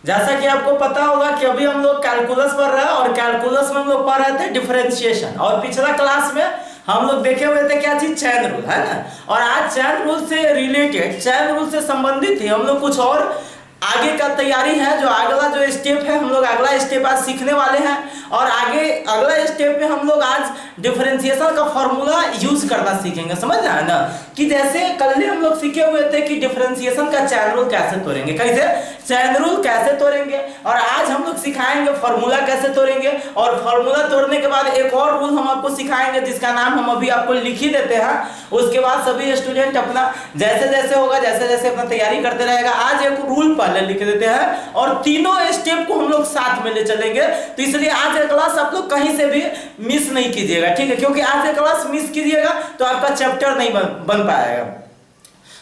जैसा कि आपको पता होगा कि अभी हम लोग कैलकुलस पढ़ रहे हैं और कैलकुलस में हम लोग पढ़ रहे थे डिफरेंशिएशन, और पिछला क्लास में हम लोग देखे हुए थे क्या चीज, चैन रूल, है ना। और आज चैन रूल से रिलेटेड, चैन रूल से संबंधित ही हम लोग कुछ और आगे का तैयारी है। जो अगला जो स्टेप है, हम लोग अगला स्टेप आज सीखने वाले हैं, और आगे अगला स्टेप में हम लोग आज डिफरेंशिएशन का फॉर्मूला यूज करना सीखेंगे। समझ रहे हैं ना, कि जैसे कल हम लोग सीखे हुए थे कि डिफरेंशिएशन का चैन रूल कैसे तोड़ेंगे, कैसे चैन रूल कैसे तोड़ेंगे, और आज हम लोग सिखाएंगे फॉर्मूला कैसे तोड़ेंगे। और फॉर्मूला तोड़ने के बाद एक और रूल हम आपको सिखाएंगे जिसका नाम हम अभी आपको लिख ही देते हैं। उसके बाद सभी स्टूडेंट अपना जैसे जैसे होगा, जैसे जैसे अपना तैयारी करते रहेगा, आज एक रूल पहले लिख देते हैं और तीनों स्टेप को हम लोग साथ में ले चलेंगे। तो इसलिए आज का क्लास आप लोग कहीं से भी मिस नहीं कीजिएगा, ठीक है, क्योंकि आज का क्लास मिस कीजिएगा तो आपका चैप्टर नहीं बन पाएगा।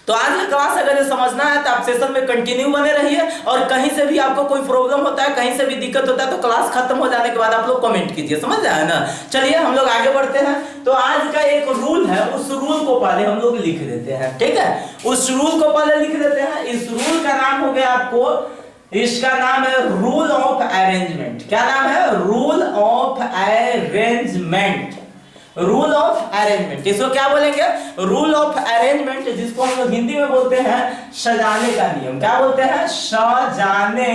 तो आज का क्लास अगर ये समझना है तो आप सेशन में कंटिन्यू बने रहिए, और कहीं से भी आपको कोई प्रॉब्लम होता है, कहीं से भी दिक्कत होता है, तो क्लास खत्म हो जाने के बाद आप लोग कमेंट कीजिए। समझ रहे हैं ना। चलिए हम लोग आगे बढ़ते हैं। तो आज का एक रूल है, उस रूल को पहले हम लोग लिख देते हैं, ठीक है, उस रूल को पहले लिख देते हैं। इस रूल का नाम हो गया आपको, इसका नाम है रूल ऑफ अरेंजमेंट। क्या नाम है? Rule of arrangement. Rule of arrangement, इसको क्या बोलेंगे? रूल ऑफ अरेंजमेंट, जिसको हम लोग हिंदी में बोलते हैं सजाने का नियम। क्या बोलते हैं? सजाने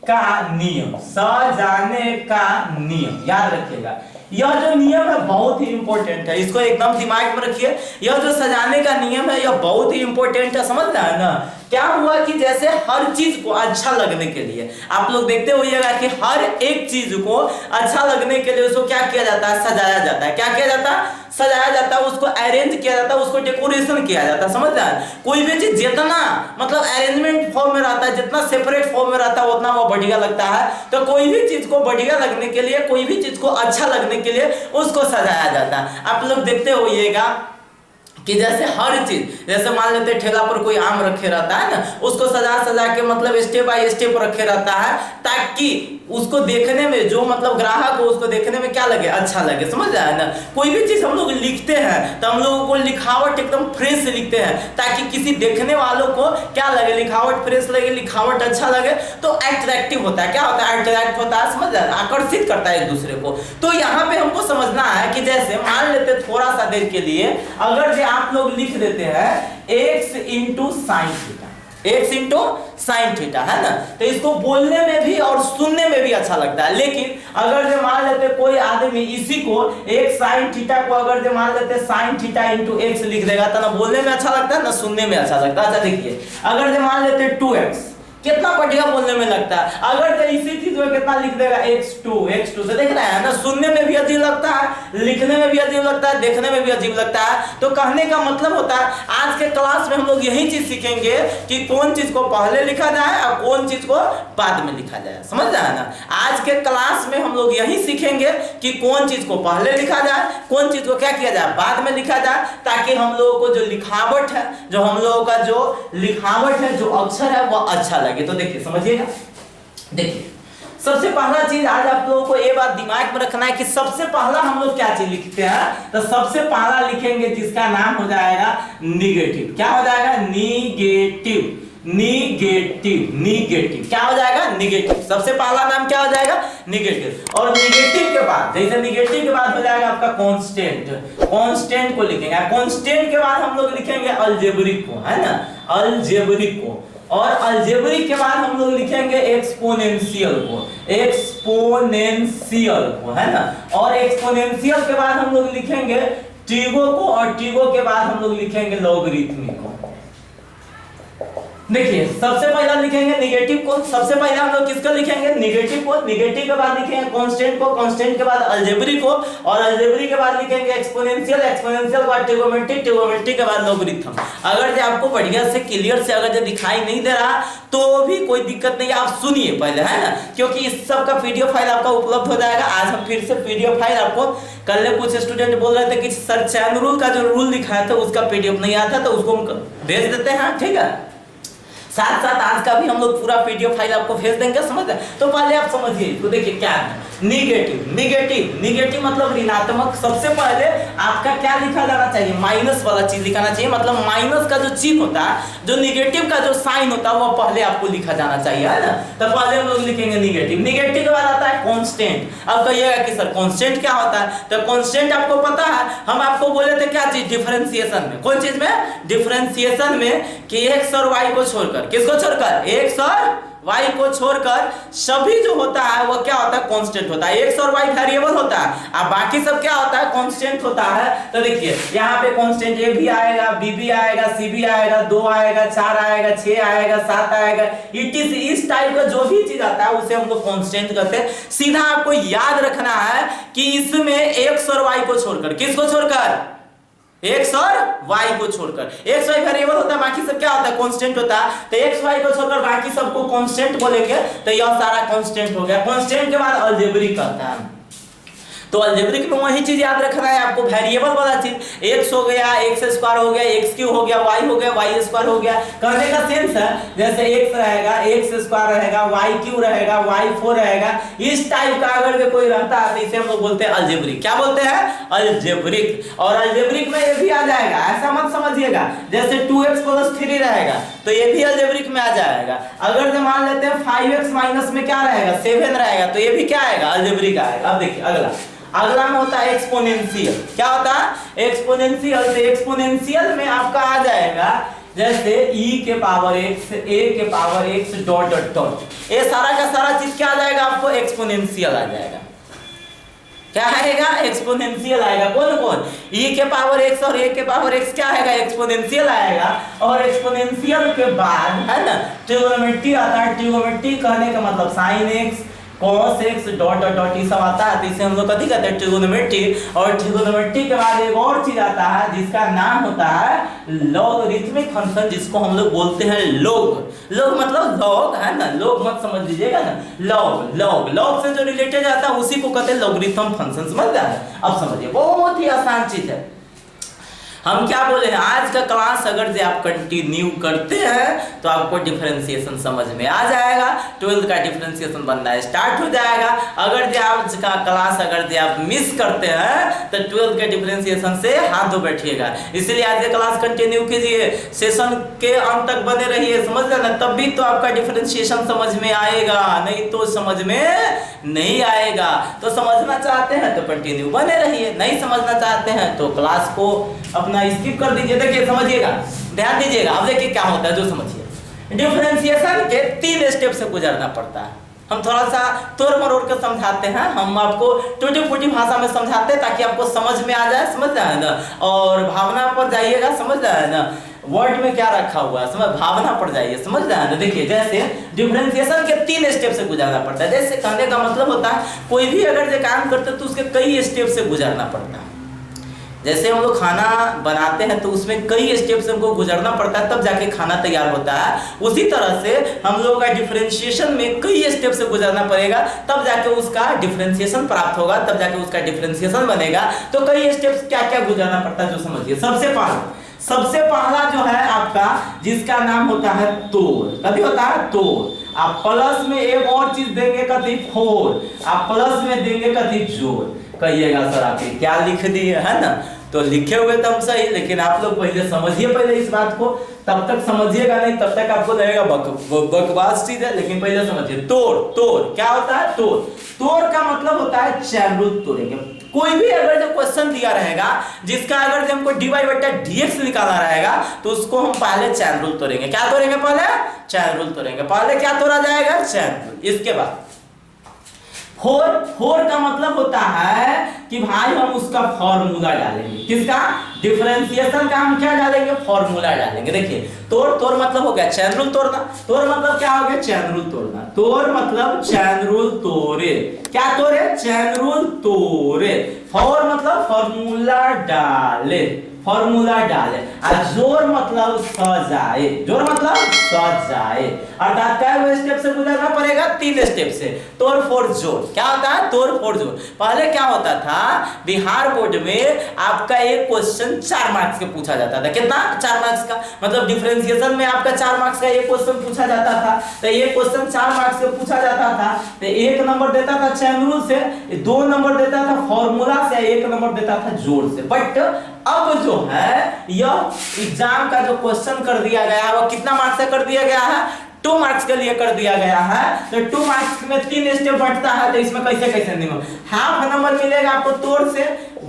का नियम। सजाने का नियम, याद रखिएगा। यह जो नियम है बहुत ही इंपॉर्टेंट है, इसको एकदम दिमाग में रखिए। यह जो सजाने का नियम है यह बहुत ही इंपॉर्टेंट है, समझ रहे हैं ना। क्या हुआ कि जैसे हर चीज को अच्छा लगने के लिए आप लोग देखते होइएगा कि हर एक चीज को अच्छा लगने के लिए उसको क्या किया जाता है? सजाया जाता है। क्या किया जाता है? सजाया जाता है, उसको अरेंज किया जाता है, उसको डेकोरेशन किया जाता है। समझ रहे हैं? कोई भी चीज जितना मतलब अरेंजमेंट फॉर्म में रहता है, जितना सेपरेट फॉर्म में रहता है, उतना वो बढ़िया लगता है। तो कोई भी चीज को बढ़िया लगने के लिए, कोई भी चीज को अच्छा लगने के लिए उसको सजाया जाता है। आप लोग देखते होइएगा कि जैसे हर चीज, जैसे मान लेते ठेला पर कोई आम रखे रहता है ना, उसको सजा सजा के मतलब स्टेप बाय स्टेप रखे रहता है, ताकि उसको देखने में जो मतलब ग्राहक हो उसको देखने में क्या लगे? अच्छा लगे। समझ रहे हैं ना। कोई भी चीज हम लोग लिखते हैं तो हम लोगों को लिखावट एकदम फ्रेश लिखते हैं, ताकि किसी देखने वालों को क्या लगे? लिखावट फ्रेश लगे, लिखावट अच्छा लगे, तो अट्रैक्टिव होता है। क्या होता है? अट्रैक्ट होता है। समझ रहे हैं? आकर्षित करता है एक दूसरे को। तो यहाँ पे हमको समझना है कि जैसे मान लेते थोड़ा सा देर के लिए अगर जो आप लोग लिख देते हैं x into sine theta, x into sine theta, है ना, तो इसको बोलने में भी और सुनने में भी अच्छा लगता है। लेकिन अगर जो मान लेते कोई आदमी इसी को एक साइन थीटा को अगर जो मान लेते साइन थीटा इंटू एक्स लिख देगा तो ना बोलने में अच्छा लगता है ना सुनने में अच्छा लगता है। अच्छा देखिए, अगर जो मान लेते 2x, कितना बढ़िया बोलने में लगता है। अगर तो इसी चीज में कितना लिख देगा? x2 से, देख रहे हैं ना, सुनने में भी अजीब लगता है, लिखने में भी अजीब लगता है, देखने में भी अजीब लगता है। तो कहने का मतलब होता है आज के क्लास में हम लोग यही चीज सीखेंगे कि कौन चीज को पहले लिखा जाए और कौन चीज को बाद में लिखा जाए। समझ रहे हैं ना। आज के क्लास में हम लोग यही सीखेंगे कि कौन चीज को पहले लिखा जाए, कौन चीज को क्या किया जाए? बाद में लिखा जाए, ताकि हम लोगों को जो लिखावट है, जो हम लोगों का जो लिखावट है, जो अक्षर है, वो अच्छा लगे। तो देखिए समझिएगा, देखिए सबसे पहला चीज आज आप लोगों को ये बात दिमाग में रखना है कि सबसे पहला हम लोग क्या चीज लिखते हैं? तो सबसे पहला लिखेंगे जिसका नाम हो जाएगा निगेटिव। क्या हो जाएगा? निगेटिव। निगेटिव, निगेटिव क्या हो जाएगा? निगेटिव। सबसे पहला नाम क्या हो जाएगा? निगेटिव। और निगेटिव के बाद, जैसे निगेटिव के बाद हो जाएगा आपका कांस्टेंट, कांस्टेंट को लिखेंगे। कांस्टेंट के बाद हम लोग लिखेंगे अलजेब्रिक को, है ना, अलजेब्रिक को। और अलजेब्रिक के बाद हम लोग लिखेंगे एक्सपोनेंशियल को, एक्सपोनेंशियल को, है ना। और एक्सपोनेंशियल के बाद हम लोग लिखेंगे टीगो को, और टीगो के बाद हम लोग लिखेंगे लॉगरिथमिक को। देखिए सबसे पहला लिखेंगे निगेटिव को, सबसे पहले हम लोग किसको लिखेंगे? निगेटिव को। निगेटिव के बाद लिखेंगे कांस्टेंट को, कांस्टेंट के बाद अलजेब्रिक को, और अलजेब्रिक के बाद लिखेंगे एक्सपोनेंशियल, एक्सपोनेंशियल के बाद ट्रिगोनोमेट्रिक, ट्रिगोनोमेट्रिक के बाद लॉगरिथम। अगर जो आपको बढ़िया से क्लियर से अगर जो दिखाई नहीं दे रहा तो भी कोई दिक्कत नहीं, आप सुनिए पहले, है ना, क्योंकि इस सब का पीडीएफ फाइल आपका उपलब्ध हो जाएगा। आज हम फिर से पीडीएफ फाइल आपको, कल कुछ स्टूडेंट बोल रहे थे कि सर चैन रूल का जो रूल दिखाया था उसका पीडीएफ नहीं आता, तो उसको हम भेज देते हैं, ठीक है। साथ साथ आज का भी हम लोग पूरा पीडीएफ फाइल आपको भेज देंगे। समझ रहे? तो पहले आप समझिए, तो देखिए क्या है, निगेटिव मतलब ऋणात्मक। सबसे पहले आपका क्या लिखा जाना चाहिए, माइनस वाला चीज लिखाना चाहिए। मतलब माइनस का जो चिन्ह होता है, जो निगेटिव का जो साइन होता है, वो पहले आपको लिखा जाना चाहिए, है ना। तो पहले हम लोग लिखेंगे निगेटिव के बाद आता है कांस्टेंट। अब कहिएगा कि सर कांस्टेंट क्या होता है, तो कांस्टेंट आपको पता है, हम आपको बोले थे क्या चीज, डिफरेंशिएशन में। कौन चीज में, डिफरेंशिएशन में, कि एक्स और वाई को छोड़कर, किसको छोड़कर, एक्स और y को छोड़कर सभी जो होता है वो क्या होता है, कांस्टेंट होता है। x और y वेरिएबल होता है, अब बाकी सब क्या होता है, कांस्टेंट होता है। तो देखिए यहाँ पे कांस्टेंट a भी आएगा, b भी आएगा, c भी आएगा, 2 आएगा, 4 आएगा, 6 आएगा, 7 आएगा। इस टाइप का जो भी चीज आता है उसे हम लोग कांस्टेंट कहते हैं। सीधा आपको याद रखना है कि इसमें x और y को छोड़कर, किसको छोड़कर, x और y को छोड़कर, x y वेरिएबल होता है, बाकी सब क्या होता है, कांस्टेंट होता है। तो x y को छोड़कर बाकी सबको कांस्टेंट बोलेंगे, तो यह सारा कांस्टेंट हो गया। कांस्टेंट के बाद अलजेब्रिक कहता है। तो अलजेब्रिक में वही चीज याद रखना है आपको, वेरिएबल वाला चीज, x हो गया, x स्क्वायर हो गया, x क्यूब हो गया, y हो गया, y स्क्वायर हो गया। कहने का सेंस है जैसे x रहेगा, x स्क्वायर रहेगा, y क्यूब रहेगा, y 4 रहेगा, इस टाइप का अगर के कोई रहता है तो इसे हम लोग बोलते हैं अलजेब्रिक। क्या बोलते हैं, अलजेब्रिक। और अलजेब्रिक में ये भी आ जाएगा, ऐसा मत समझिएगा जैसे 2x + 3 रहेगा तो ये भी अलजेब्रिक में आ जाएगा। अगर जो मान लेते हैं 5x माइनस में क्या रहेगा, 7 रहेगा, तो ये भी क्या आएगा, अलजेब्रिक आएगा। अब देखिए अगला में होता है एक्सपोनेंशियल। क्या होता है, एक्सपोनेंशियल। तो एक्सपोनेंशियल में आपका आ जाएगा जैसे e के पावर x, a के power x dot dot dot, ये सारा का सारा चीज क्या आ जाएगा आपको, एक्सपोनेंशियल आ जाएगा। क्या आएगा, एक्सपोनेंशियल आएगा। कौन, e के पावर x और a के पावर x क्या आएगा, एक्सपोनेंशियल आएगा। और एक्सपोनेंशियल के बाद है ना ट्रिग्नोमेट्री आता है। ट्रिग्नोमेट्री कहने का मतलब sine x, cos x dot dot dot, ये सब आता है, तो इसे हम लोग कथी कहते हैं, ट्रिग्नोमेट्री। और ट्रिग्नोमेट्री के बाद एक और चीज आता है जिसका नाम होता है लॉगरिथमिक फंक्शन, जिसको हम लोग बोलते हैं लॉग। लॉग मतलब लॉग, है ना, लॉग मत समझ लीजिएगा ना, लॉग से जो रिलेटेड आता है उसी को कहते हैं लॉगरिथम फंक्शन। समझ गए, अब समझिए, बहुत ही आसान चीज है। हम क्या बोले हैं, आज का क्लास अगर जे आप कंटिन्यू करते हैं तो आपको डिफरेंशिएशन समझ में आ जाएगा, 12th का डिफरेंशिएशन बनना स्टार्ट हो जाएगा। अगर जे आज का क्लास अगर जे आप मिस करते हैं तो 12th के डिफरेंशिएशन से हाथ धो बैठिएगा। इसलिए आज का क्लास कंटिन्यू कीजिए, सेशन के अंत तक बने रहिए, समझ गए ना, तब भी तो आपका डिफरेंशिएशन समझ में आएगा, नहीं तो समझ में नहीं आएगा। तो समझना चाहते हैं तो कंटिन्यू बने रहिए, नहीं समझना चाहते हैं तो क्लास को अपना स्किप कर दीजिए। देखिए समझिएगा, ध्यान दीजिएगा। अब देखिए क्या होता है, जो समझिए, डिफरेंशिएशन के 3 स्टेप से गुजरना पड़ता है। हम थोड़ा सा तोड़ मरोड़ कर समझाते हैं, हम आपको टूटी फूटी भाषा में समझाते हैं ताकि आपको समझ में आ जाए, समझ रहे हैं ना। और भावना पर जाइएगा, समझ रहे हैं ना, वर्ड में क्या रखा हुआ है, समझ, भावना पर जाइए, समझ रहे हैं ना। देखिए जैसे डिफरेंशिएशन के 3 स्टेप से गुजरना पड़ता है। जैसे कहने का मतलब होता है कोई भी अगर जो काम करते हैं तो उसके कई स्टेप से गुजरना पड़ता है। जैसे हम लोग खाना बनाते हैं तो उसमें कई स्टेप से हमको गुजरना पड़ता है, तब जाके खाना तैयार होता है। उसी तरह से हम लोगों का डिफरेंशिएशन में कई स्टेप से गुजरना पड़ेगा, तब जाके उसका डिफरेंशिएशन प्राप्त होगा, तब जाके उसका डिफरेंशिएशन बनेगा। तो कई स्टेप्स क्या क्या गुजरना पड़ता है, जो समझिए। सबसे पहला जो है आपका, जिसका नाम होता है तोड़। कभी होता है तोड़। आप प्लस में एक और चीज देंगे, कथी, 4। आप प्लस में देंगे कथी, जोड़। कहिएगा सर आपने क्या लिख दिए, है ना। तो लिखे हुए तो हम सही, लेकिन आप लोग पहले समझिए पहले इस बात को, तब तक समझिएगा नहीं, तब तक आपको लगेगा बकवास चीज है, लेकिन पहले समझिए। तोड़ क्या होता है, तोड़ का मतलब होता है चैन रूल तोड़ेंगे। कोई भी अगर जो क्वेश्चन दिया रहेगा जिसका अगर जो हमको dy/dx निकालना रहेगा तो उसको हम पहले चैन रूल तोड़ेंगे। क्या तोड़ेंगे, पहले चैन रूल तोड़ेंगे। पहले क्या तोड़ा जाएगा, चैन रूल। इसके बाद 4 का मतलब होता है कि भाई हम उसका फॉर्मूला डालेंगे। किसका, डिफरेंशिएशन का हम क्या डालेंगे, फॉर्मूला डालेंगे। देखिए तोड़ मतलब हो गया चैन रूल तोड़ना। तोड़ मतलब क्या हो गया, चैन रूल तोड़ना। तोड़ मतलब चैन रूल तोड़े। क्या तोड़े, चैन रूल तोड़े। फॉर मतलब फॉर्मूला डाले। फॉर्मूला डाले, और जोर मतलब सजाए, जोर मतलब सजाए, अर्थात क्या स्टेप से गुजरना पड़ेगा, 3 स्टेप से, तोड़ फोड़ जोड़। क्या होता है? तोड़ फोड़ जोड़। पहले क्या होता था, बिहार बोर्ड में आपका एक क्वेश्चन 4 मार्क्स का पूछा जाता था। कितना? 4 मार्क्स का, मतलब डिफरेंशिएशन में आपका 4 मार्क्स का एक क्वेश्चन पूछा जाता था। तो ये क्वेश्चन 4 मार्क्स का पूछा जाता था, तो 1 नंबर देता था चैन रूल से, 2 नंबर देता था फॉर्मूला से, 1 नंबर देता था जोड़ से। बट अब जो है यह एग्जाम का जो क्वेश्चन कर दिया गया है वो कितना मार्क्स का कर दिया गया है? 2 मार्क्स के लिए कर दिया गया है। तो 2 मार्क्स में 3 स्टेप बढ़ता है, तो इसमें कैसे कैसे नहीं, हाफ नंबर मिलेगा आपको तोड़ से,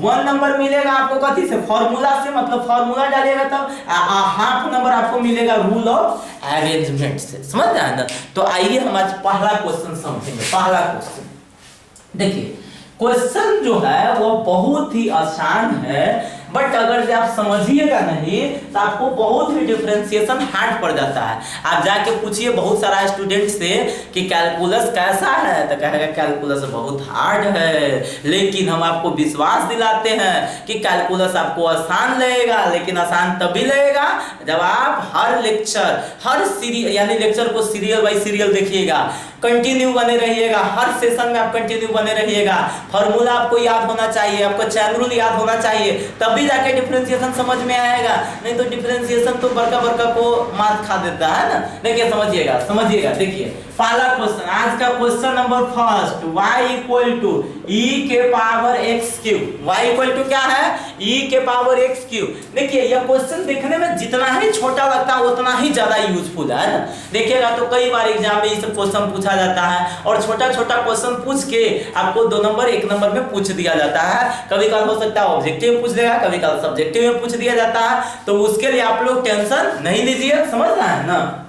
1 नंबर मिलेगा आपको कथी से? फॉर्मूला से, मतलब फॉर्मूला डालिएगा तब, हाफ नंबर आपको मिलेगा रूल ऑफ अरेंजमेंट से। समझ रहे हैं ना? तो आइए हम आज पहला क्वेश्चन समझेंगे। पहला क्वेश्चन देखिए, क्वेश्चन जो है वो बहुत ही आसान है, बट अगर से आप समझिएगा नहीं तो आपको बहुत ही डिफरेंशिएशन हार्ड पड़ जाता है। आप जाके पूछिए बहुत सारा स्टूडेंट से कि कैलकुलस कैसा है, तो कहेगा कैलकुलस बहुत हार्ड है, लेकिन हम आपको विश्वास दिलाते हैं कि कैलकुलस आपको आसान लगेगा, लेकिन आसान तभी लगेगा जब आप हर लेक्चर, हर सीरीज यानी लेक्चर को सीरियल बाय सीरियल देखिएगा, कंटिन्यू बने रहिएगा, हर सेशन में आप कंटिन्यू बने रहिएगा, फार्मूला आपको याद होना चाहिए, आपको चैन रूल याद होना चाहिए, तभी जाके डिफरेंशिएशन समझ में आएगा। नहीं तो डिफरेंशिएशन तो बड़का बड़का को मार खा देता है ना। देखिए समझिएगा, समझिएगा। देखिए पहला क्वेश्चन, आज का question number first, y equal to e के power x cube. y equal to क्या है? e के पावर x क्यूब। देखिए यह क्वेश्चन देखने में जितना ही छोटा लगता है उतना ही ज्यादा यूजफुल है ना। देखिएगा तो कई बार एग्जाम में ये सब क्वेश्चन पूछा जाता है, और छोटा छोटा क्वेश्चन पूछ के आपको 2 नंबर 1 नंबर में पूछ दिया जाता है। कभी कभार हो सकता है ऑब्जेक्टिव में पूछ देगा, कभी कभार सब्जेक्टिव में पूछ दिया जाता है, तो उसके लिए आप लोग टेंशन नहीं लीजिए। समझ रहे हैं ना?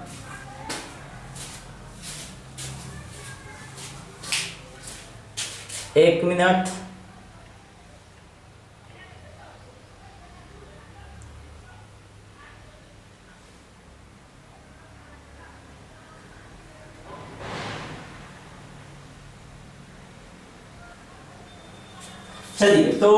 एक मिनट, चलिए तो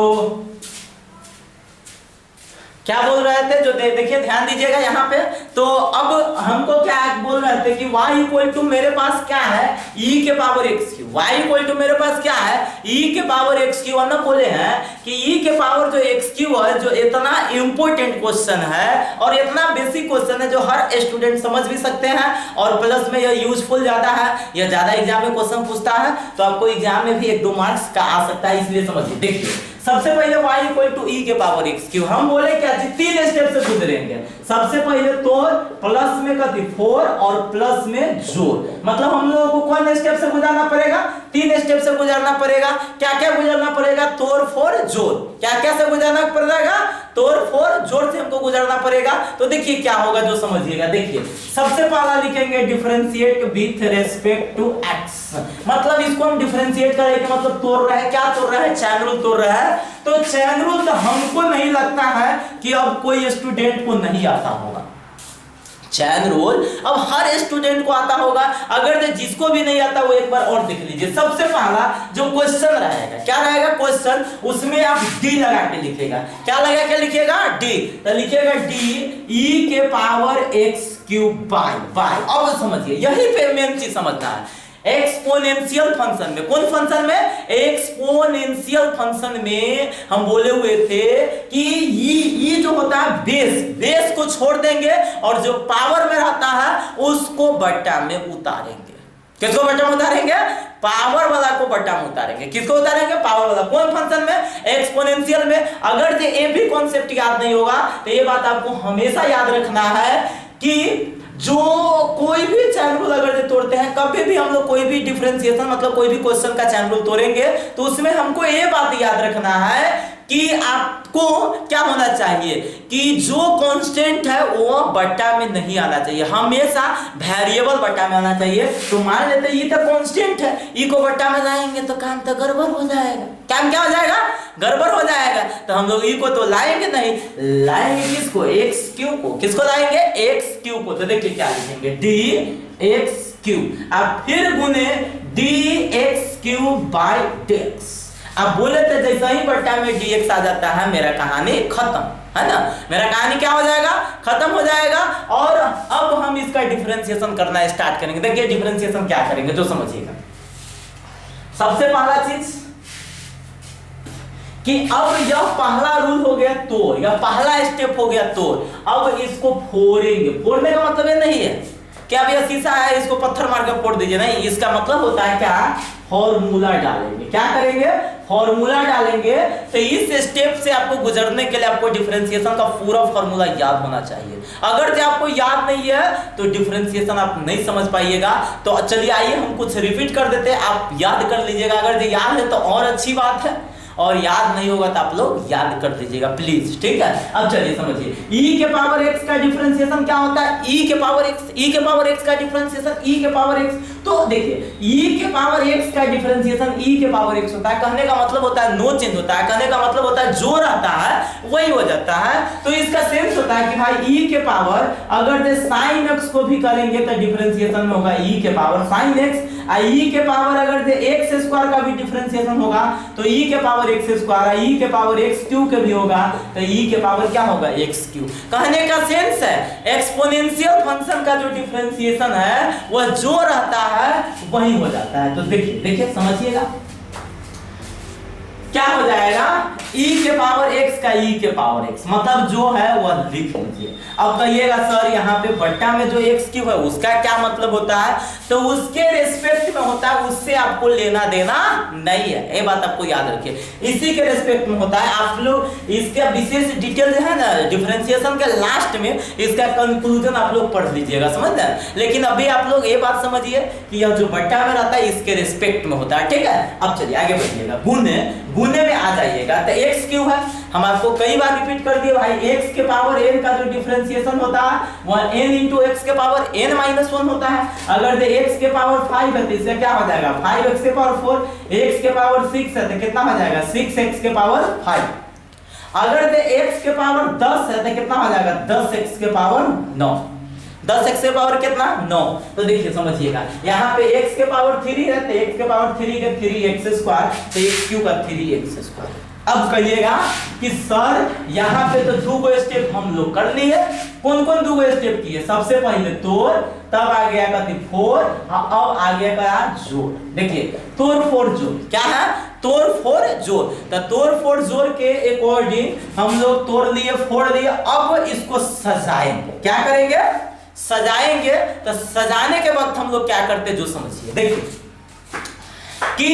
क्या बोल रहे थे, जो देखिए ध्यान दीजिएगा यहाँ पे। तो अब हमको क्या बोल रहे थे कि y इक्वल टू मेरे पास क्या है, e के power x cube. y equal to मेरे पास क्या है, e के पावर x क्यू। वरना बोले हैं कि e के पावर जो x क्यू है, जो इतना इंपॉर्टेंट क्वेश्चन है और इतना बेसिक क्वेश्चन है जो हर स्टूडेंट समझ भी सकते हैं, और प्लस में यह यूजफुल ज्यादा है, यह ज्यादा एग्जाम में क्वेश्चन पूछता है, तो आपको एग्जाम में भी 1-2 मार्क्स का आ सकता है, इसलिए समझिए। देखिए सबसे पहले y इक्वल टू e के पावर x क्यू। हम बोले क्या, 3 स्टेप से गुजरेंगे। सबसे पहले तो प्लस में कथी 4 और प्लस में जोड़, मतलब हम लोगों को कौन स्टेप से गुजरना पड़ेगा, 3 स्टेप से गुजरना पड़ेगा। क्या क्या गुजरना पड़ेगा, तोड़ फोड़ जोड़। क्या क्या से गुजरना पड़ेगा, तोड़ फोड़ जोड़ से हमको गुजरना पड़ेगा। तो देखिए क्या होगा जो समझिएगा। देखिए सबसे पहला लिखेंगे differentiate with respect to x, मतलब इसको हम डिफरेंशिएट करेंगे, मतलब तोड़ रहा है, क्या तोड़ रहा है, चैन रूल तोड़ रहा है। तो चैन रूल तो हमको नहीं लगता है कि अब कोई स्टूडेंट को नहीं आता होगा। चैन रूल अब हर स्टूडेंट को आता होगा, अगर जिसको भी नहीं आता वो एक बार और देख लीजिए। सबसे पहला जो क्वेश्चन रहेगा, क्या रहेगा क्वेश्चन, उसमें आप डी लगा के लिखेगा। क्या लगा के लिखेगा, डी। तो लिखेगा डी e के पावर x क्यूब बाय। अब समझिए यही पे मेन चीज समझना है। एक्सपोनेंशियल फंक्शन में, कौन फंक्शन में, एक्सपोनेंशियल फंक्शन में हम बोले हुए थे कि ये जो होता है बेस को छोड़ देंगे और जो पावर में रहता है उसको बट्टा में उतारेंगे। किसको बट्टा में उतारेंगे, पावर वाला को बट्टा में उतारेंगे। किसको उतारेंगे, पावर वाला। कौन फंक्शन में, एक्सपोनेंशियल में। अगर ये भी कॉन्सेप्ट याद नहीं होगा तो ये बात आपको हमेशा याद रखना है कि जो कोई भी चैन रूल अगर तोड़ते हैं, कभी भी हम लोग कोई भी डिफरेंशिएशन मतलब कोई भी क्वेश्चन का चैन रूल तोड़ेंगे तो उसमें हमको ये बात याद रखना है कि आपको क्या होना चाहिए कि जो कांस्टेंट है वो बट्टा में नहीं आना चाहिए, हमेशा वेरिएबल बट्टा में आना चाहिए। तो मान लेते हैं ये तो कांस्टेंट है, ई को बट्टा में लाएंगे तो काम तो गड़बड़ हो जाएगा। काम क्या हो जाएगा, गड़बड़ हो जाएगा। तो हम लोग ई को तो लाएंगे नहीं, लाएंगे किसको, एक्स क्यू को। किसको लाएंगे, एक्स क्यू को। तो देखिए क्या लिखेंगे, डी एक्स क्यू, अब फिर गुने डी एक्स क्यू बाय डेक्स। आप बोले थे जैसे ही बट्टा में dx आ जाता है मेरा कहानी खत्म, है ना, मेरा कहानी क्या हो जाएगा, खत्म हो जाएगा। और अब हम इसका डिफरेंशिएशन करना स्टार्ट करेंगे। देखिए डिफरेंशिएशन क्या करेंगे जो समझिएगा। सबसे पहला चीज कि अब यह पहला रूल हो गया तोड़, या पहला स्टेप हो गया तोड़। अब इसको फोड़ेंगे। फोड़ने का मतलब ये नहीं है कि अब यह शीशा है इसको पत्थर मार के फोड़ दीजिए, नहीं, इसका मतलब होता है क्या, फॉर्मूला डालेंगे। क्या करेंगे, फॉर्मूला डालेंगे। तो इस स्टेप से आपको गुजरने के लिए आपको डिफरेंशिएशन का पूरा फॉर्मूला याद होना चाहिए। अगर जो आपको याद नहीं है तो डिफरेंशिएशन आप नहीं समझ पाइएगा। तो चलिए आइए हम कुछ रिपीट कर देते हैं, आप याद कर लीजिएगा। अगर जो याद है तो और अच्छी बात है, और याद नहीं होगा तो आप लोग याद कर दीजिएगा प्लीज, ठीक है। अब चलिए समझिए, e के पावर x का डिफरेंशिएशन क्या होता है, e के पावर x का डिफरेंशिएशन e के पावर x। तो देखिए e के पावर x का डिफरेंशिएशन e के पावर x होता है। कहने का मतलब होता है नो चेंज होता है, कहने का मतलब होता है जो रहता है वही हो जाता है। तो इसका सेंस होता है कि भाई e के पावर अगर जे sin x को भी करेंगे तो डिफरेंशिएशन में होगा e के पावर sin x। e के पावर अगर जे x स्क्वायर का भी डिफरेंशिएशन होगा तो e के पावर x स्क्वायर, e के पावर x क्यूब के भी होगा तो e के पावर क्या होगा x क्यूब। कहने का सेंस है एक्सपोनेंशियल फंक्शन का जो डिफरेंशिएशन है वह जो रहता है वही हो जाता है। तो देखिए समझिएगा क्या हो जाएगा, e के पावर x का e के पावर x, मतलब जो है वह लिख लीजिए। अब कहिएगा सर यहाँ पे बट्टा में जो x क्यूब है उसका क्या मतलब होता है, तो उसके रेस्पेक्ट में होता है, उससे आपको लेना देना नहीं है, ये बात आपको याद रखिए। इसी के रेस्पेक्ट में होता है। आप लोग इसका विशेष डिटेल जो है ना डिफरेंशिएशन के लास्ट में इसका कंक्लूजन आप लोग पढ़ लीजिएगा, समझ गए। लेकिन अभी आप लोग ये बात समझिए कि यह जो बट्टा में रहता है इसके रेस्पेक्ट में होता है, ठीक है। अब चलिए आगे बढ़िएगा, गुने में आ जाइएगा। तो x क्यूब है, हम आपको कई बार रिपीट कर दिए भाई, x के पावर n का जो डिफरेंशिएशन होता है वह n इंटू x के पावर n माइनस 1 होता है। अगर दे x के पावर 5 है तो इससे क्या हो जाएगा 5x के पावर 4, x के पावर 6 है तो कितना हो जाएगा 6x के पावर 5। अगर दे x के पावर 10 है तो कितना हो जाएगा 10x के पावर 9। 10x के पावर कितना 9। तो देखिए समझिएगा यहाँ पे x के पावर 3 है तो x के पावर 3 के 3x स्क्वायर, तो x क्यूब का 3x स्क्वायर। अब कहिएगा कि सर यहाँ पे तो दो स्टेप हम लोग कर लिए, कौन कौन दो स्टेप किए, सबसे पहले तोड़, तब आ गया कहते फोड़, अब आ गया का जोड़। देखिए तोड़ फोड़ जोड़ क्या है, तोड़ फोड़ जोड़। तो तोड़ फोड़ जोड़ के अकॉर्डिंग हम लोग तोड़ लिए फोड़ लिए, अब इसको सजाएंगे। क्या करेंगे, सजाएंगे। तो सजाने के वक्त हम लोग क्या करते जो समझिए, देखिए कि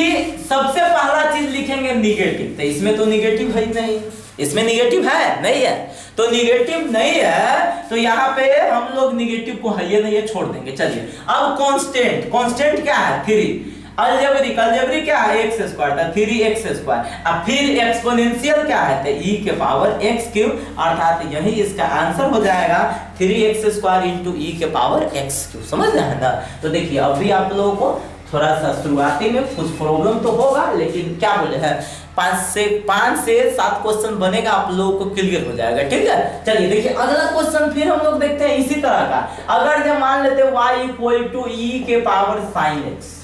सबसे पहला चीज लिखेंगे निगेटिव। तो इसमें तो निगेटिव है ही नहीं, इसमें निगेटिव है नहीं है, तो निगेटिव नहीं है तो यहाँ पे हम लोग निगेटिव को है नहीं है छोड़ देंगे। चलिए अब कांस्टेंट क्या है 3, अलजेब्रिक क्या है x स्क्वायर था 3x स्क्वायर। अब फिर एक्सपोनेंशियल क्या है तो e के पावर x क्यूब, अर्थात यही इसका आंसर हो जाएगा 3x स्क्वायर इंटू e के पावर x क्यूब। समझ रहे हैं ना। तो देखिए अभी आप लोगों को थोड़ा सा शुरुआती में कुछ प्रॉब्लम तो होगा, लेकिन क्या बोले हैं 5 से 7 क्वेश्चन बनेगा, आप लोगों को क्लियर हो जाएगा, ठीक है। चलिए देखिए अगला क्वेश्चन फिर हम लोग देखते हैं इसी तरह का। अगर जब मान लेते y इक्वल टू e के पावर sin x,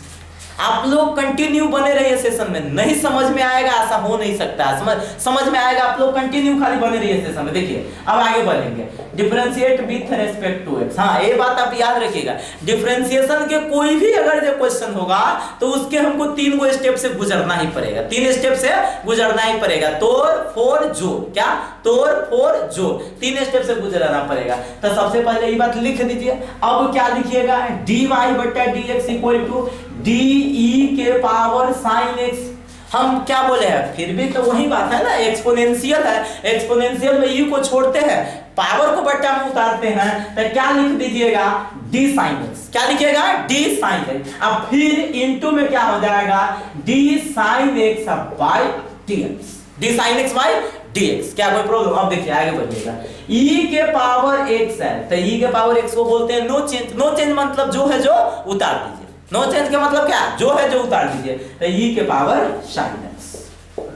आप लोग कंटिन्यू बने रहिए सेशन में, नहीं समझ में आएगा ऐसा हो नहीं सकता है, समझ में आएगा, आप लोग कंटिन्यू खाली बने रहिए सेशन में। देखिए अब आगे बढ़ेंगे, differentiate with respect to x। हाँ ये बात आप याद रखिएगा, डिफरेंशिएशन के कोई भी अगर जो क्वेश्चन होगा तो उसके हमको 3 गो स्टेप से गुजरना ही पड़ेगा, 3 स्टेप से गुजरना ही पड़ेगा। तोड़ फोड़ जोड़, क्या तोड़ फोड़ जोड़ 3 स्टेप से गुजरना पड़ेगा। तो सबसे पहले ये बात लिख दीजिए। अब क्या लिखिएगा dy बटा dx इक्वल टू de के पावर sin x। हम क्या बोले हैं, फिर भी तो वही बात है ना, एक्सपोनेंशियल है, एक्सपोनेंशियल में u को छोड़ते हैं, पावर को बट्टा में उतारते हैं, तो क्या लिख दीजिएगा d sin x। क्या लिखिएगा d sin x। अब फिर इनटू में क्या हो जाएगा d sin x by dx, d sin x by dx। क्या कोई प्रॉब्लम। अब देखिए आगे बढ़िएगा, e के पावर x है तो e के पावर x को बोलते हैं नो चेंज। नो चेंज मतलब जो है जो उतार दीजिए, नो चेंज का मतलब क्या, जो है जो उतार दीजिए, तो e के पावर sin x,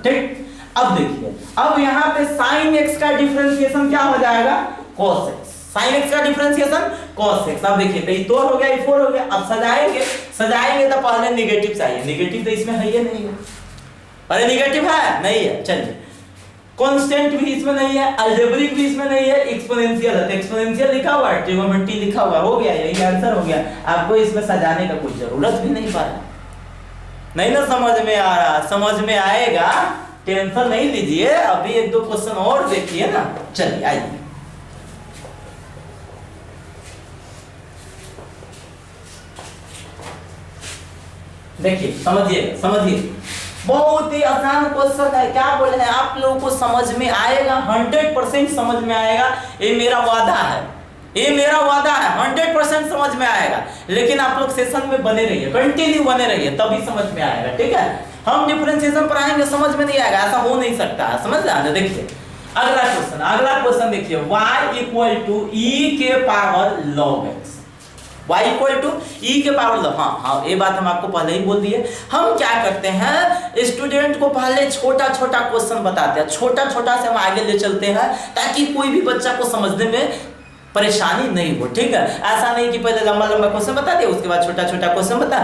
ठीक। अब देखिए अब यहाँ पे sin x का डिफरेंशिएशन क्या हो जाएगा cos x, sin x का डिफरेंशिएशन cos x। अब देखिए तो ये 2 हो गया, ये 4 हो गया। अब सजाएंगे तो पहले नेगेटिव चाहिए, नेगेटिव तो इसमें है ही नहीं है, अरे निगेटिव है नहीं है, चलिए कांस्टेंट भी इसमें नहीं है, अलजेब्रिक भी इसमें नहीं है, एक्सपोनेंशियल है। तो एक्सपोनेंशियल लिखा हुआ है, ट्रिग्नोमेट्री लिखा हुआ है, हो गया, यही आंसर हो गया। आपको इसमें सजाने का कोई जरूरत भी नहीं पड़ा। नहीं ना समझ में आ रहा, समझ में आएगा, टेंशन नहीं लीजिए, अभी एक दो क्वेश्चन और देखिए ना। चलिए आइए, देखिए समझिए समझिए, बहुत ही आसान क्वेश्चन है। क्या बोले हैं आप लोगों को समझ में आएगा, 100% समझ में आएगा, ये मेरा वादा है, ये मेरा वादा है, 100% समझ में आएगा। लेकिन आप लोग सेशन में बने रहिए, कंटिन्यू बने रहिए, तभी समझ में आएगा, ठीक है। हम डिफरेंशिएशन पढ़ाएंगे, समझ में नहीं आएगा, ऐसा हो नहीं सकता है, समझ रहे। देखिए अगला क्वेश्चन देखिए, y इक्वल टू e के power log x, y equal to e के पावर log, हाँ ये बात हम आपको पहले ही बोल दिए। हम क्या करते हैं, स्टूडेंट को पहले छोटा छोटा क्वेश्चन बताते हैं, छोटा छोटा से हम आगे ले चलते हैं, ताकि कोई भी बच्चा को समझने में परेशानी नहीं हो, ठीक है। ऐसा नहीं कि पहले लंबा लंबा क्वेश्चन बता दिया, उसके बाद छोटा छोटा क्वेश्चन बता,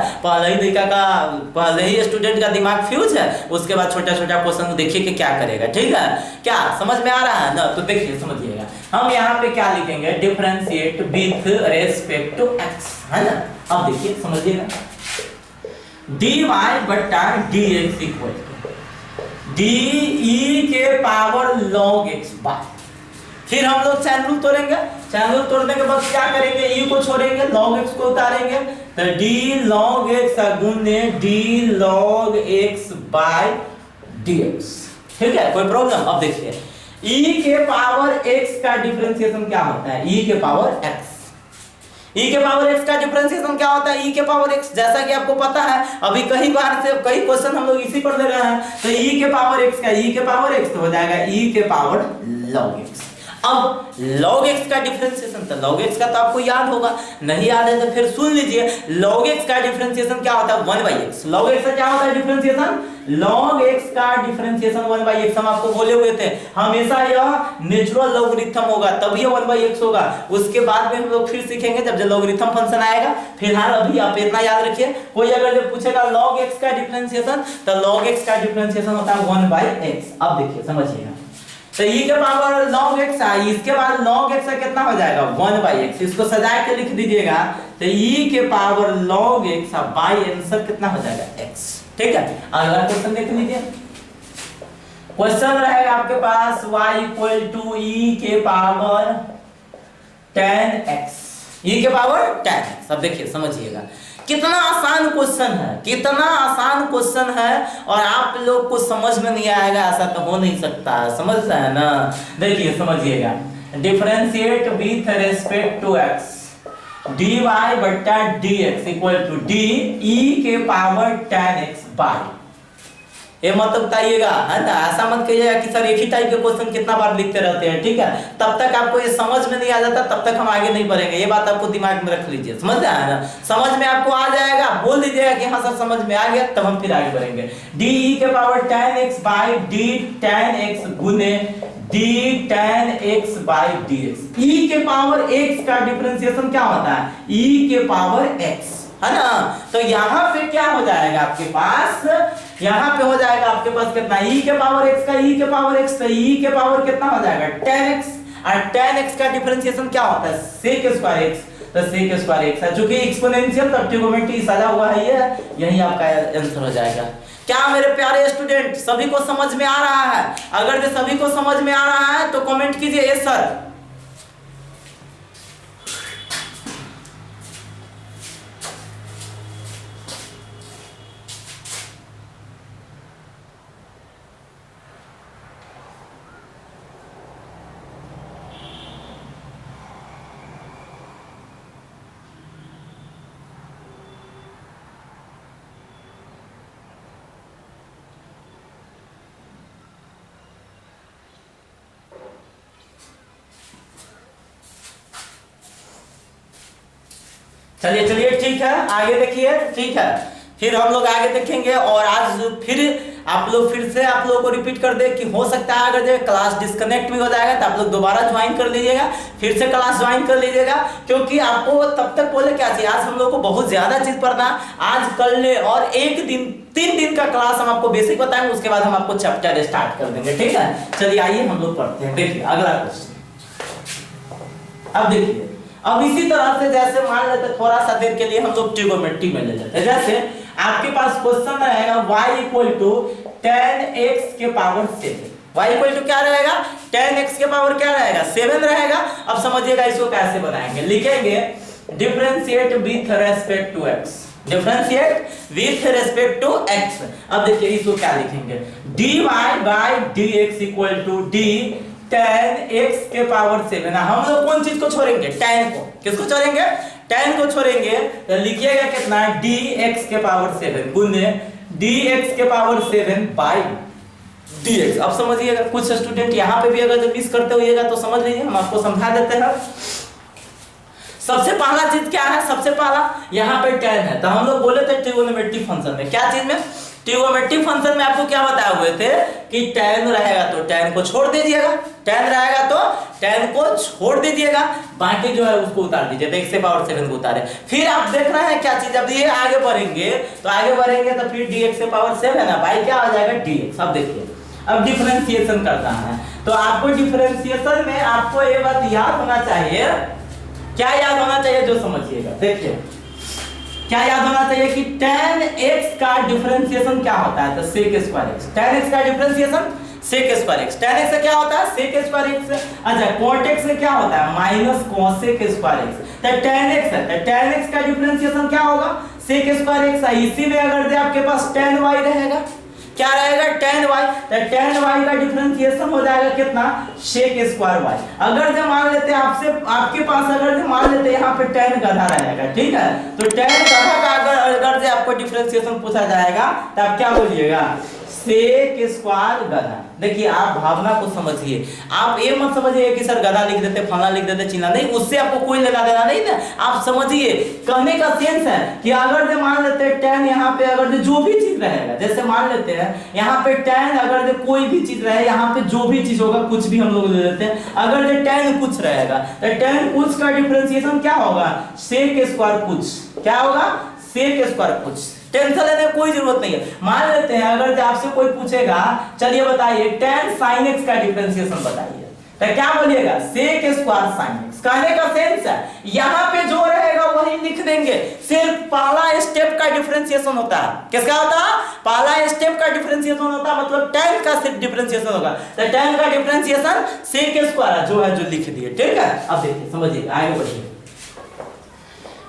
पहले ही स्टूडेंट का दिमाग फ्यूज है, उसके बाद छोटा छोटा क्वेश्चन देखिए कि क्या करेगा, ठीक है। क्या समझ में आ रहा है ना, तो देखिए समझिएगा। हम यहाँ पे क्या लिखेंगे, differentiate with respect to x, है ना। अब देखिए समझिएगा, dy बटा dx इक्वल टू de के पावर log x बाय, फिर हम लोग चैन रूल तोड़ेंगे, चैन रूल तोड़ने के बाद क्या करेंगे, e को छोड़ेंगे, log x को उतारेंगे, तो d log x गुने d log x by dx, ठीक है, कोई प्रॉब्लम। अब देखिए e के पावर x का डिफरेंशिएशन क्या होता है, e के पावर x, e के पावर x का डिफरेंशिएशन क्या होता है, e के पावर x, जैसा कि आपको पता है, अभी कई बार से कई क्वेश्चन हम लोग इसी पर ले रहे हैं। तो e के पावर x का e के पावर x तो हो जाएगा e के पावर log x। अब log x का डिफरेंशिएशन, तो log x का तो आपको याद होगा, नहीं याद है तो फिर सुन लीजिए। log x का डिफरेंशिएशन क्या होता है, 1/x। log x का क्या होता है डिफरेंशिएशन, log x का डिफरेंशिएशन 1/x, हम आपको बोले हुए थे हमेशा यह नेचुरल लॉगरिथम होगा, तब ये 1/x होगा। उसके बाद में हम लोग फिर सीखेंगे जब लॉगरिथम फंक्शन आएगा। फिलहाल अभी आप इतना याद रखिए, कोई अगर जब पूछेगा log x का डिफरेंशिएशन, तो log x का डिफरेंशिएशन होता है 1/x। अब देखिए समझिएगा, तो e के पावर log x आई, इसके बाद log x का कितना हो जाएगा 1/x, इसको सजा के लिख दीजिएगा। तो e के power log x by answer कितना हो जाएगा x, ठीक है। अगला क्वेश्चन देख लीजिए, क्वेश्चन रहेगा आपके पास y इक्वल टू e के पावर 10x, e के पावर 10x। अब देखिए समझिएगा, कितना आसान क्वेश्चन है, कितना आसान क्वेश्चन है, और आप लोग को समझ में नहीं आएगा ऐसा तो हो नहीं सकता, समझ रहे हैं ना। देखिए समझिएगा, differentiate with respect to x, dy बटा dx equal to d e के पावर 10x बाय, ये मत बताइएगा, है ना। ऐसा मत कहिएगा कि सर एक ही टाइप के क्वेश्चन कितना बार लिखते रहते हैं, ठीक है। तब तक आपको ये समझ में नहीं आ जाता, तब तक हम आगे नहीं बढ़ेंगे, ये बात आपको दिमाग में रख लीजिए, समझ रहे हैं ना। समझ में आपको आ जाएगा, बोल दीजिएगा कि हाँ सर समझ में आ गया, तब हम फिर आगे बढ़ेंगे। d e के power 10x by d 10x गुने d 10x by dx, e के पावर x का डिफरेंशिएशन क्या होता है, e के पावर x, है ना। तो यहाँ पे क्या हो जाएगा आपके पास, यहाँ पे हो जाएगा आपके पास कितना, e के पावर x का e के पावर x, तो e के पावर कितना हो जाएगा 10x, और 10x का डिफरेंशिएशन क्या होता है sec स्क्वायर x, तो sec स्क्वायर x है, जो कि एक्सपोनेंशियल तब ट्रिग्नोमेट्री सजा हुआ है, ये यही आपका आंसर हो जाएगा। क्या मेरे प्यारे स्टूडेंट सभी को समझ में आ रहा है? अगर जो सभी को समझ में आ रहा है तो कमेंट कीजिए यस सर। चलिए ठीक है, आगे देखिए, ठीक है। फिर हम लोग आगे देखेंगे, और आज फिर आप लोग फिर से आप लोगों को रिपीट कर दे कि हो सकता है अगर जो क्लास डिस्कनेक्ट भी हो जाएगा तो आप लोग दोबारा ज्वाइन कर लीजिएगा, फिर से क्लास ज्वाइन कर लीजिएगा, क्योंकि आपको तब तक बोले क्या चाहिए, आज हम लोग को बहुत ज्यादा चीज पढ़ना, आज कल ले और एक दिन 3 दिन का क्लास हम आपको बेसिक बताएंगे, उसके बाद हम आपको चैप्टर स्टार्ट कर देंगे, ठीक है। चलिए आइए हम लोग पढ़ते हैं। देखिए अगला क्वेश्चन, अब देखिए, अब इसी तरह से जैसे मान लेते थोड़ा सा देर के लिए हम लोग ट्रिगोनोमेट्री में ले लेते हैं। जैसे आपके पास क्वेश्चन रहेगा y इक्वल टू 10x के पावर 7, y इक्वल टू क्या रहेगा, 10x के पावर क्या रहेगा, 7 रहेगा। अब समझिएगा इसको कैसे बनाएंगे, लिखेंगे differentiate with respect to x, differentiate with respect to x। अब देखिए इसको क्या लिखेंगे, dy by dx equal to d 10x के पावर 7। हम लोग कौन चीज को छोड़ेंगे, tan को, किसको छोड़ेंगे, tan को छोड़ेंगे, तो लिखिएगा कितना, dx के पावर 7 गुने dx के पावर 7 बाय dx। अब समझिएगा, कुछ स्टूडेंट यहाँ पे भी अगर जब मिस करते होइएगा तो समझ लीजिए, हम आपको समझा देते हैं। सबसे पहला चीज क्या है, सबसे पहला यहाँ पे tan है, तो हम लोग बोले थे ट्रिगोनोमेट्रिक फंक्शन में, क्या चीज में, ट्रिगोनोमेट्रिक फंक्शन में आपको क्या बताए हुए थे कि tan रहेगा तो tan को छोड़ दीजिएगा, tan रहेगा तो tan को छोड़ दीजिएगा, बाकी जो है उसको उतार दीजिए, तो x के पावर 7 को उतारे। फिर आप देख रहे हैं क्या चीज, अब ये आगे बढ़ेंगे तो फिर dx के पावर 7 है ना, भाई क्या हो जाएगा dx। अब देखिए, अब डिफरेंशिएशन करना है, तो आपको डिफरेंशिएशन में आपको ये बात याद होना चाहिए, क्या याद होना चाहिए जो समझिएगा। देखिए क्या याद होना चाहिए कि tan x का डिफरेंशिएशन क्या होता है, तो sec square x, tan x का differentiation sec square x, tan x से क्या होता है sec स्क्वायर x। अच्छा cot x से क्या होता है माइनस cosec स्क्वायर x, तो tan x है, तो tan x का डिफरेंशिएशन क्या होगा sec स्क्वायर x। इसी में अगर दे आपके पास tan y रहेगा, क्या रहेगा tan y, तो tan y का डिफरेंशिएशन हो जाएगा कितना sec स्क्वायर y। अगर जो मान लेते हैं आपसे, आपके पास अगर जो मान लेते हैं यहाँ पे tan गधा रहेगा, ठीक है, तो tan गधा का अगर जो आपको डिफरेंशिएशन पूछा जाएगा तो आप क्या बोलिएगा sec स्क्वायर गधा। देखिए आप भावना को समझिए, आप ये मत समझिए कि सर गधा लिख देते, फला लिख देते, चिन्ह नहीं, उससे आपको कोई लेना देना नहीं है। आप समझिए, कहने का सेंस है कि अगर जो मान लेते हैं tan यहाँ पे अगर जो भी चीज रहेगा, जैसे मान लेते हैं यहाँ पे tan अगर जो कोई भी चीज रहे, यहाँ पे जो भी चीज होगा कुछ भी हम लोग ले लेते हैं, अगर जो tan कुछ रहेगा तो tan कुछ का डिफरेंशिएशन क्या होगा sec स्क्वायर कुछ, क्या होगा sec स्क्वायर कुछ। टेंशन लेने की कोई जरूरत नहीं है। मान लेते हैं अगर आपसे कोई पूछेगा, चलिए बताइए tan sin x का डिफरेंशिएशन बताइए, तो क्या बोलिएगा sec स्क्वायर sin x। कहने का सेंस है यहाँ पे जो रहेगा वही लिख देंगे, सिर्फ पहला स्टेप का डिफरेंशिएशन होता है। किसका होता है, पहला स्टेप का डिफरेंशिएशन होता है, मतलब tan का सिर्फ डिफरेंशिएशन होगा, तो tan का डिफरेंशिएशन sec स्क्वायर जो है जो लिख दिए, ठीक है। अब देखिए समझिए, आगे बढ़िए।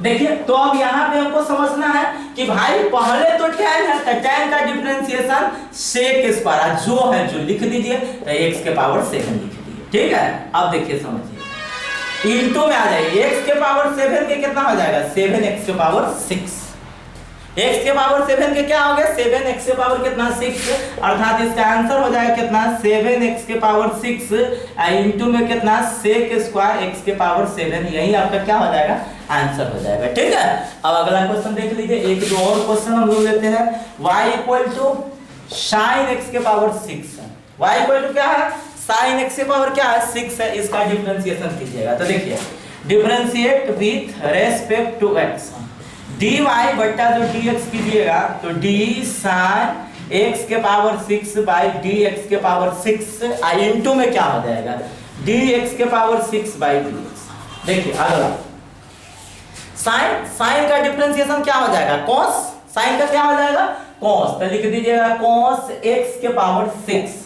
देखिए तो अब यहाँ पे हमको समझना है कि भाई पहले तो tan है, तो tan का डिफरेंशिएशन sec स्क्वायर जो है जो लिख दीजिए, तो x के पावर 7 लिख दीजिए, ठीक है। अब देखिए समझिए, इनटू में आ जाएगा x के पावर 7 के कितना हो जाएगा 7x के पावर 6, x के पावर 7 के क्या हो गया 7x के पावर कितना 6, अर्थात इसका आंसर हो जाएगा कितना 7x के पावर 6 इनटू में कितना sec स्क्वायर x के पावर 7, यही आपका क्या हो जाएगा आंसर हो जाएगा, ठीक है। अब अगला क्वेश्चन देख लीजिए, एक दो और क्वेश्चन हम लोग लेते हैं। y equal to sin x के पावर 6 है, y इक्वल टू क्या है sin x के पावर क्या है 6 है, इसका डिफरेंशिएशन कीजिएगा। तो देखिए differentiate with respect to x, dy बट्टा जो dx कीजिएगा तो d sin x के पावर 6 बाई dx के पावर 6 इनटू में क्या हो जाएगा dx के पावर 6 बाई dx। देखिए अगला साइन का डिफरेंशिएशन क्या हो जाएगा cos, साइन का क्या हो जाएगा cos, तो लिख दीजिएगा cos x के पावर 6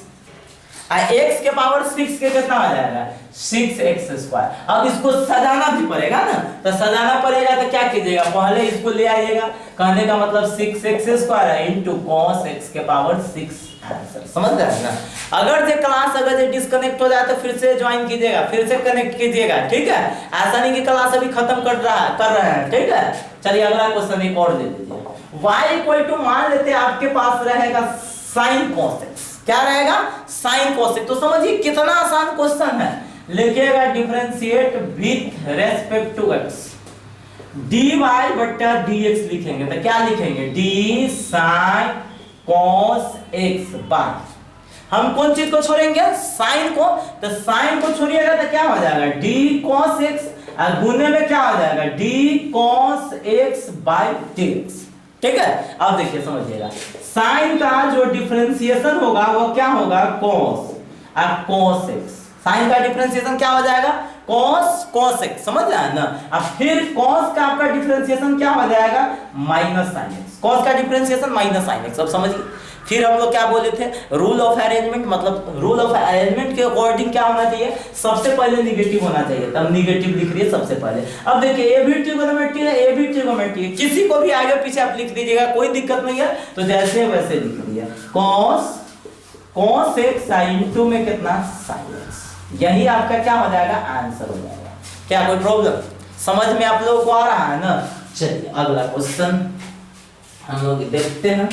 x के पावर 6 के कितना हो जाएगा 6x स्क्वायर। अब इसको सजाना भी पड़ेगा ना, तो सजाना पड़ेगा तो क्या कीजिएगा पहले इसको ले आइएगा, कहने का मतलब 6x स्क्वायर है इनटू cos x के पावर 6 आंसर, समझ रहे हैं ना। अगर जो क्लास अगर जो डिस्कनेक्ट हो जाए तो फिर से ज्वाइन कीजिएगा, फिर से कनेक्ट कीजिएगा, ठीक है। ऐसा नहीं कि क्लास अभी खत्म कर रहे हैं, ठीक है। चलिए अगला क्वेश्चन एक और दे दीजिए, y इक्वल टू मान लेते हैं आपके पास रहेगा sin cos x, क्या रहेगा sin cos x। तो समझिए कितना आसान क्वेश्चन है, लिखिएगा differentiate with respect to x, dy बट्टा dx लिखेंगे, तो क्या लिखेंगे d sin cos x by, हम कौन चीज को छोड़ेंगे, साइन को, तो साइन को छोड़िएगा तो क्या हो जाएगा d cos x, और गुने में क्या हो जाएगा d cos x by dx। ठीक है, अब देखिए समझिएगा, साइन का जो डिफरेंशिएशन होगा वो क्या होगा cos, और cos x, साइन का डिफरेंशिएशन क्या हो जाएगा cos x, समझ रहे हैं ना। अब फिर cos का आपका डिफरेंशिएशन क्या हो जाएगा माइनस sin x, cos का डिफरेंशिएशन माइनस sin x। अब समझिए, फिर हम लोग क्या बोले थे, रूल ऑफ अरेंजमेंट, मतलब रूल ऑफ अरेंजमेंट के अकॉर्डिंग क्या होना चाहिए, सबसे पहले निगेटिव होना चाहिए, तब निगेटिव लिख रही है सबसे पहले। अब देखिए ए भी ट्रिगोनोमेट्री है, ए भी ट्रिगोनोमेट्री है, किसी को भी आगे पीछे आप लिख दीजिएगा, कोई दिक्कत नहीं है, तो जैसे वैसे लिख दिया cos x इनटू में कितना sin x, यही आपका क्या हो जाएगा आंसर हो जाएगा। क्या कोई प्रॉब्लम समझ में आप लोगों को आ रहा है ना। चलिए अगला क्वेश्चन हम लोग देखते हैं।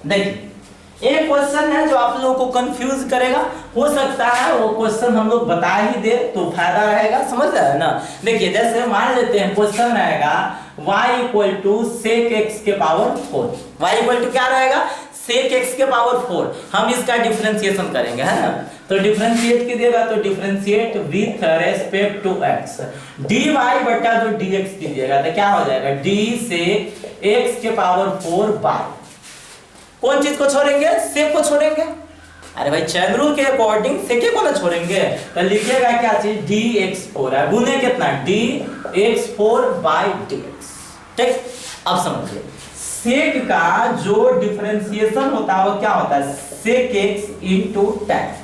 देखिए एक क्वेश्चन है जो आप लोगों को कंफ्यूज करेगा, हो सकता है वो क्वेश्चन हम लोग बता ही दे तो फायदा रहेगा, समझ रहे हैं ना। देखिए जैसे मान लेते हैं क्वेश्चन रहेगा y equal to sec x के पावर 4, y इक्वल टू क्या रहेगा sec x के पावर 4, हम इसका डिफरेंशिएशन करेंगे, है ना। तो डिफरेंशिएट कीजिएगा, तो differentiate with respect to x, dy बटा जो dx कीजिएगा तो क्या हो जाएगा d sec x के पावर 4 बाय, कौन चीज को छोड़ेंगे, सेक को छोड़ेंगे। अरे भाई चैन रूल के अकॉर्डिंग सेके को ना छोड़ेंगे, तो लिखिएगा क्या चीज dx4 है, गुने कितना dx4 बाय dx। ठीक, अब समझिए सेक का जो डिफरेंशिएशन होता है वो क्या होता है sec x into tan x,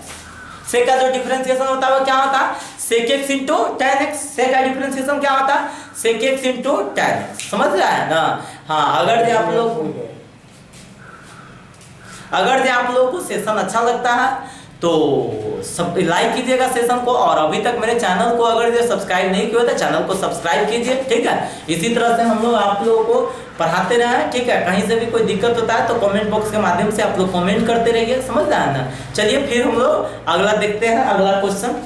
सेक का जो डिफरेंशिएशन होता है वो क्या होता है sec x into tan x, सेक का डिफरेंशिएशन क्या होता है sec x into tan x, समझ रहा है ना। हाँ, अगर आप लोगों को सेशन अच्छा लगता है तो सब लाइक कीजिएगा सेशन को, और अभी तक मेरे चैनल को अगर सब्सक्राइब नहीं किया तो चैनल को सब्सक्राइब कीजिए। ठीक है, इसी तरह से हम लोग आप लोगों को पढ़ाते रहे। ठीक है, कहीं से भी कोई दिक्कत होता है तो कमेंट बॉक्स के माध्यम से आप लोग कमेंट करते रहिए, समझ रहे हैं ना। चलिए फिर हम लोग अगला देखते हैं, अगला क्वेश्चन।